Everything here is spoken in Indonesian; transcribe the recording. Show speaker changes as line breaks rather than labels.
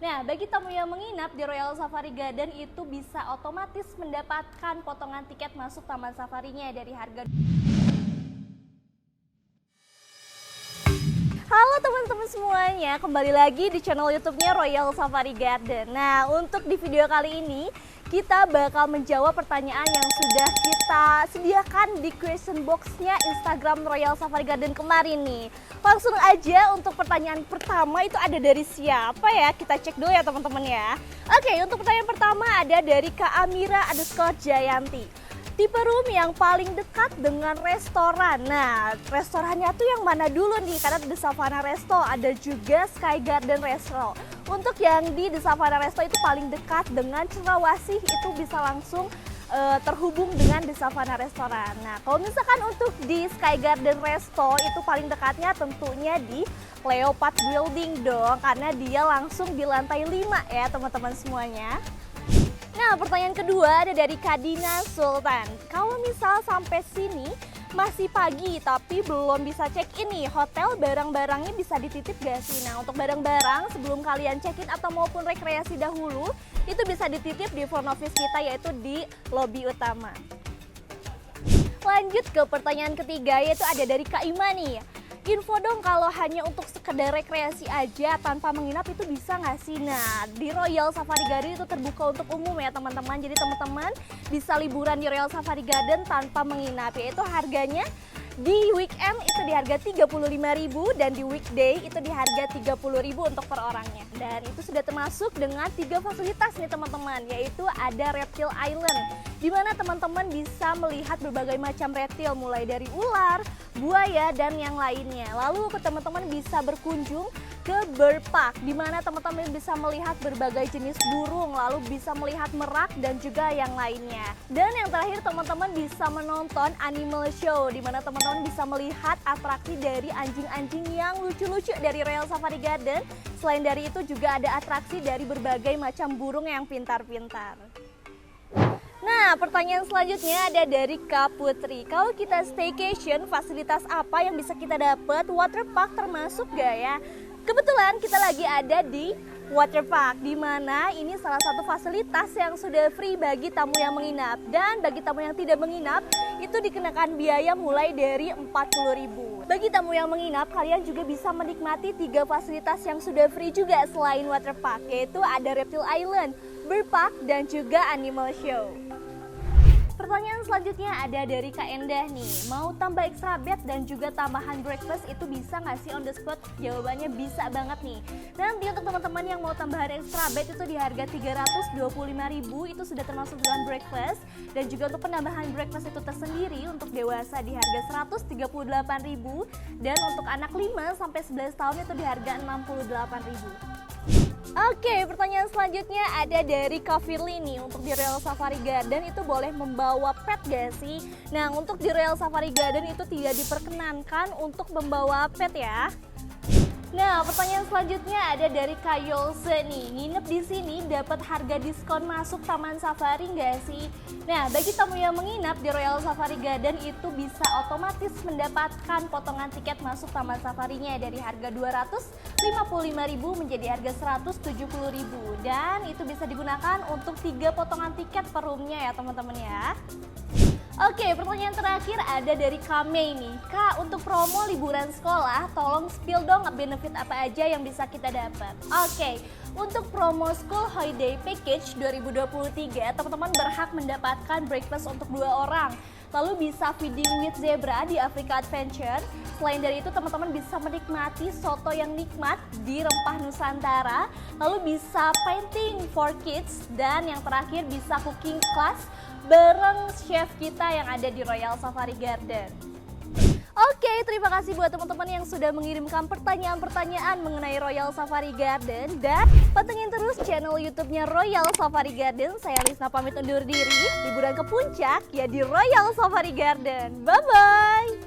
Nah, bagi tamu yang menginap di Royal Safari Garden itu bisa otomatis mendapatkan potongan tiket masuk taman safarinya dari harga. Halo teman-teman semuanya, kembali lagi di channel YouTube-nya Royal Safari Garden. Nah, untuk di video kali ini kita bakal menjawab pertanyaan yang sudah kita sediakan di question box-nya Instagram Royal Safari Garden kemarin nih. Langsung aja untuk pertanyaan pertama itu ada dari siapa ya? Kita cek dulu ya teman-teman ya. Oke, untuk pertanyaan pertama ada dari Kak Amira_Jayanti. Tipe room yang paling dekat dengan restoran. Nah, restorannya tuh yang mana dulu nih? Karena The Savannah Resto, ada juga Sky Garden Resto. Untuk yang di The Savannah Resto itu paling dekat dengan Cendrawasih, itu bisa langsung terhubung dengan The Savannah Restoran. Nah, kalau misalkan untuk di Sky Garden Resto itu paling dekatnya tentunya di Leopard Building dong, karena dia langsung di lantai 5 ya teman-teman semuanya. Nah, pertanyaan kedua ada dari Kadina Sultan. Kalau misal sampai sini masih pagi tapi belum bisa check-in nih, hotel barang-barangnya bisa dititip gak sih? Nah, untuk barang-barang sebelum kalian check-in atau maupun rekreasi dahulu, itu bisa dititip di front office kita yaitu di lobi utama. Lanjut ke pertanyaan ketiga yaitu ada dari Kak Ima nih. Info dong kalau hanya untuk sekedar rekreasi aja tanpa menginap itu bisa nggak sih? Nah, di Royal Safari Garden itu terbuka untuk umum ya teman-teman. Jadi teman-teman bisa liburan di Royal Safari Garden tanpa menginap, yaitu harganya di weekend itu di harga 35.000 dan di weekday itu di harga 30.000 untuk per orangnya. Dan itu sudah termasuk dengan 3 fasilitas nih teman-teman, yaitu ada Reptile Island di mana teman-teman bisa melihat berbagai macam reptil mulai dari ular, buaya dan yang lainnya. Lalu teman-teman bisa berkunjung ke Bird Park di mana teman-teman bisa melihat berbagai jenis burung, lalu bisa melihat merak dan juga yang lainnya. Dan yang terakhir teman-teman bisa menonton animal show di mana teman-teman bisa melihat atraksi dari anjing-anjing yang lucu-lucu dari Royal Safari Garden. Selain dari itu juga ada atraksi dari berbagai macam burung yang pintar-pintar. Nah, pertanyaan selanjutnya ada dari Kak Putri. Kalau kita staycation, fasilitas apa yang bisa kita dapat? Waterpark termasuk gak ya? Kebetulan kita lagi ada di Waterpark, di mana ini salah satu fasilitas yang sudah free bagi tamu yang menginap. Dan bagi tamu yang tidak menginap, itu dikenakan biaya mulai dari 40.000. Bagi tamu yang menginap, kalian juga bisa menikmati 3 fasilitas yang sudah free juga selain Waterpark, yaitu ada Reptile Island, Bird Park, dan juga Animal Show. Pertanyaan selanjutnya ada dari Kak Endah nih. Mau tambah extra bed dan juga tambahan breakfast itu bisa nggak sih on the spot? Jawabannya bisa banget nih. Nanti untuk teman-teman yang mau tambahan extra bed itu di harga 325.000 itu sudah termasuk dengan breakfast. Dan juga untuk penambahan breakfast itu tersendiri untuk dewasa di harga 138.000 dan untuk anak 5 sampai 11 tahun itu di harga 68.000. Oke, pertanyaan selanjutnya ada dari Kak Firly nih. Untuk di Royal Safari Garden itu boleh membawa pet gak sih? Nah, untuk di Royal Safari Garden itu tidak diperkenankan untuk membawa pet ya. Nah, pertanyaan selanjutnya ada dari Kak Yolse nih. Nginep di sini dapat harga diskon masuk Taman Safari nggak sih? Nah, bagi tamu yang menginap di Royal Safari Garden itu bisa otomatis mendapatkan potongan tiket masuk Taman Safarinya dari harga 255.000 menjadi harga 170.000. Dan itu bisa digunakan untuk 3 potongan tiket per roomnya ya teman-teman ya. Oke, pertanyaan terakhir ada dari Kame nih. Kak, untuk promo liburan sekolah, tolong spill dong benefit apa aja yang bisa kita dapat. Oke, untuk promo School Holiday Package 2023, teman-teman berhak mendapatkan breakfast untuk 2 orang. Lalu bisa feeding with zebra di Africa Adventure. Selain dari itu, teman-teman bisa menikmati soto yang nikmat di Rempah Nusantara. Lalu bisa painting for kids. Dan yang terakhir bisa cooking class bareng chef kita yang ada di Royal Safari Garden. Oke, terima kasih buat teman-teman yang sudah mengirimkan pertanyaan-pertanyaan mengenai Royal Safari Garden. Dan pantengin terus channel YouTube-nya Royal Safari Garden. Saya Lisna pamit undur diri. Liburan ke puncak ya di Royal Safari Garden. Bye-bye!